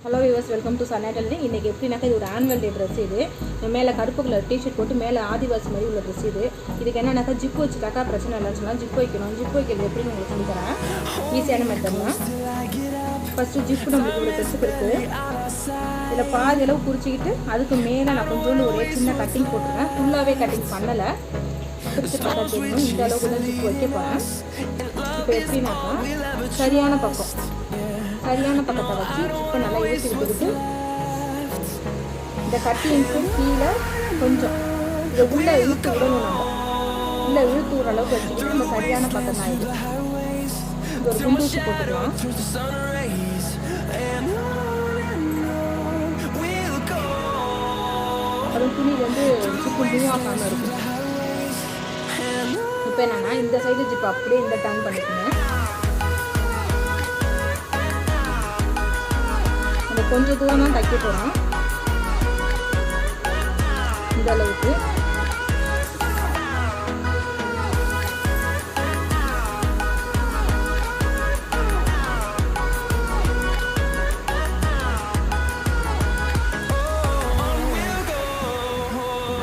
Hello viewers, welcome to chana tailoring. இன்றைக்கி எப்படின்னாக்கா இது ஒரு ஆனுவல் டே ட்ரெஸ். இது மேலே கருப்பு கலர் டிஷர்ட் போட்டு மேலே ஆதிவாசி மாதிரி உள்ள ட்ரெஸ். இதுக்கு என்னன்னாக்கா ஜிப்பு வச்சுட்டாக்கா பிரச்சனை இல்லைன்னு சொன்னால் ஜிப்பு வைக்கணும். ஜிப்பு வைக்கிறது எப்படின்னு உங்களுக்கு சொல்லித்தரேன். ஈஸியான மெத்தட் தான். ஃபஸ்ட்டு ஜிப்பு நம்மளுக்கு இவ்வளோ ட்ரெஸ்ஸுக்கு இருக்குது. இதில் பாதி அளவு குறிச்சிக்கிட்டு அதுக்கு மேலே நான் கொஞ்சோண்டு ஒரே சின்ன கட்டிங் போட்டுருக்கேன். ஃபுல்லாகவே கட்டிங் பண்ணலை. பிடிச்சி பார்த்தா தெரியும். இந்த அளவுக்கு தான் ஜிப்பு வைக்க போகிறேன். இப்போ எப்படின்னாக்கா சரியான பக்கத்தை வச்சு இப்போ நல்லா இழுத்து விட்டுக்கிட்டு இந்த கட்டிங்க்கு கீழே கொஞ்சம் இதை உள்ளே இழுத்து விடணும். நம்ம உள்ளே இழுத்து விடுற அளவுக்கு வச்சுக்கிட்டு நம்ம சரியான பக்கம் தான் இது. ஒரு குண்டூசி போட்டுக்கலாம். அதுவும் துணி வந்து ஜிப்பு மூவாகாமல் இருக்கும். இப்போ என்னன்னா இந்த சைடு ஜிப்பு அப்படியே இந்த டர்ன் பண்ணிக்கணும். கொஞ்சம் தூரம் தான் தைக்க போகிறோம். இந்த அளவுக்கு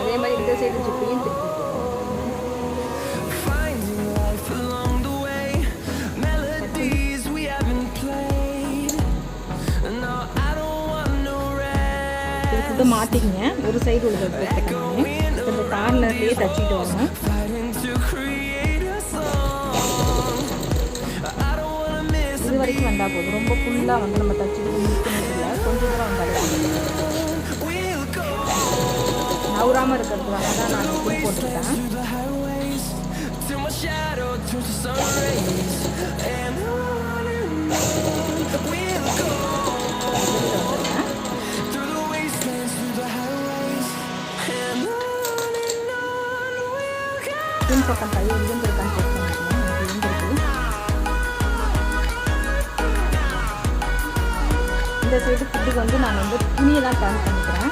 அதே மாதிரி இந்த சைடு ஜிப்பையும் திருப்பி மாற்றிக்கிங்க. ஒரு சைடு உள்ளது இந்த கார்னர்லேயே தச்சுட்டு வரணும். இது வரைக்கும் வந்தால் போதும். ரொம்ப ஃபுல்லாக வந்து நம்ம தச்சுட்டு முடிக்கணும்ல, கொஞ்சம் தூரம் வந்தாலும் நவுறாமல் இருக்கிறதுக்காக தான் நான் இப்படி போட்டுருக்கேன். பக்கம் கை இருந்திருக்கான்னு செக் பண்ணிக்கலாம். எனக்கு இருந்திருக்கு. இந்த சைடு ஃபுட்டுக்கு வந்து நான் வந்து துணியை தான் டர்ன் பண்ணிக்கிறேன்.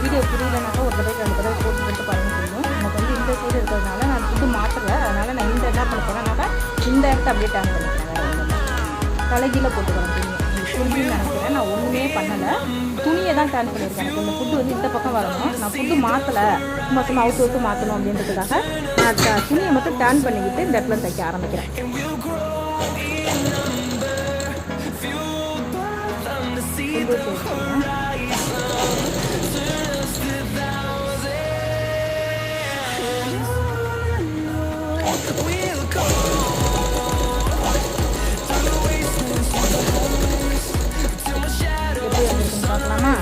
வீடியோ புரியலனாக்கா ஒரு தடவை 2 தடவை போட்டு பாருங்க தெரியும். எனக்கு வந்து இந்த சைடு இருக்கிறதுனால நான் ஃபுட்டு மாற்றலை. அதனால் நான் இந்த என்ன பண்ண போகிறேன்னாக்கா இந்த இடத்த அப்படியே டர்ன் பண்ணிக்கிறேன். வேறு ஒன்றும் தலைகீழ போட்டுக்கிறேன். துணியை புரிஞ்சுன்னு நினைக்கிறேன். நான் ஒன்றுமே பண்ணலை, துணியை தான் டர்ன் பண்ணியிருக்கேன். எனக்கு இந்த ஃபுட்டு வந்து இந்த பக்கம் வரணும். நான் ஃபுட்டு மாற்றலை, சும்மா அவுட்டு மாற்றணும் அப்படின்றதுக்காக நான் துணியை மட்டும் டர்ன் பண்ணிக்கிட்டு இந்த இடத்துல தைக்க ஆரம்பிக்கிறேன். பார்க்கலாமா?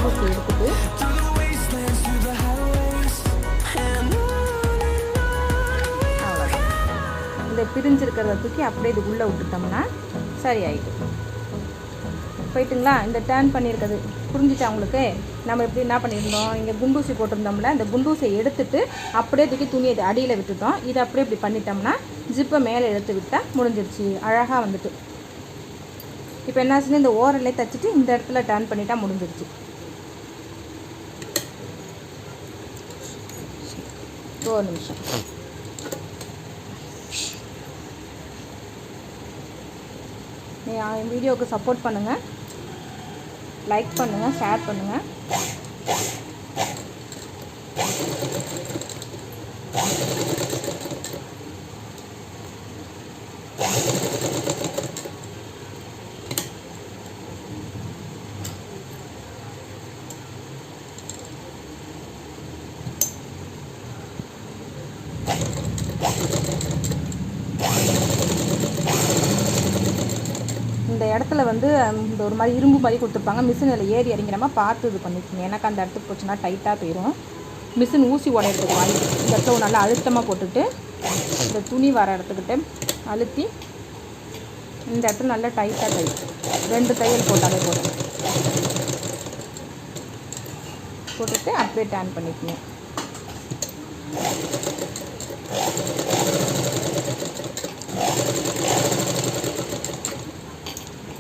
எடுத்துட்டு இந்த பிரிஞ்சிருக்கிறத தூக்கி அப்படியே இது உள்ளே விட்டுட்டோம்னா சரி ஆகிடும். போயிட்டுங்களா? இந்த டர்ன் பண்ணியிருக்கிறது புரிஞ்சிச்சா உங்களுக்கு? நம்ம எப்படி என்ன பண்ணியிருந்தோம், இங்கே குண்டூசி போட்டிருந்தோம்ல, இந்த குண்டூசியை எடுத்துட்டு அப்படியே தூக்கி துணியை அடியில் விட்டுட்டோம். இதை அப்படியே இப்படி பண்ணிட்டோம்னா ஜிப்பை மேலே எடுத்து விட்டால் முடிஞ்சிருச்சு. அழகாக வந்துட்டு இப்போ என்னாச்சுன்னு இந்த ஓரல்லே தைச்சிட்டு இந்த இடத்துல டர்ன் பண்ணிட்டா முடிஞ்சிருச்சு. ஒரு நிமிஷம். என் வீடியோவுக்கு சப்போர்ட் பண்ணுங்கள், லைக் பண்ணுங்கள், ஷேர் பண்ணுங்கள். இந்த இடத்துல வந்து இந்த ஒரு மாதிரி இரும்பு மாதிரி கொடுத்துருப்பாங்க. மிஷினில் ஏறி இறங்கிறமா பார்த்து இது பண்ணிக்கோங்க. எனக்கு அந்த இடத்துக்கு போச்சுன்னா டைட்டாக போயிடும். மிஷின் ஊசி உடையிறதுக்கு வாங்கி இந்த இடத்துல நல்லா அழுத்தமாக போட்டுட்டு இந்த துணி வர இடத்துக்கிட்ட அழுத்தி இந்த இடத்துல நல்லா டைட்டாக 2 தையல் போட்டாலே போட்டுட்டு அப்படியே டர்ன் பண்ணிக்கணும்.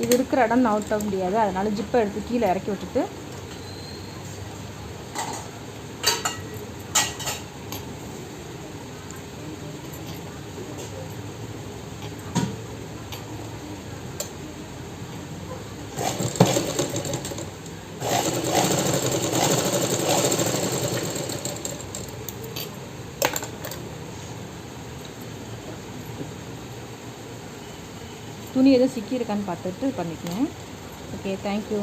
இது இருக்கிற இடம் நவுத்த முடியாது, அதனால் ஜிப்பை எடுத்து கீழே இறக்கி விட்டுட்டு துணி எதுவும் சிக்கியிருக்கான்னு பார்த்துட்டு பண்ணிக்கணும். Okay, thank you.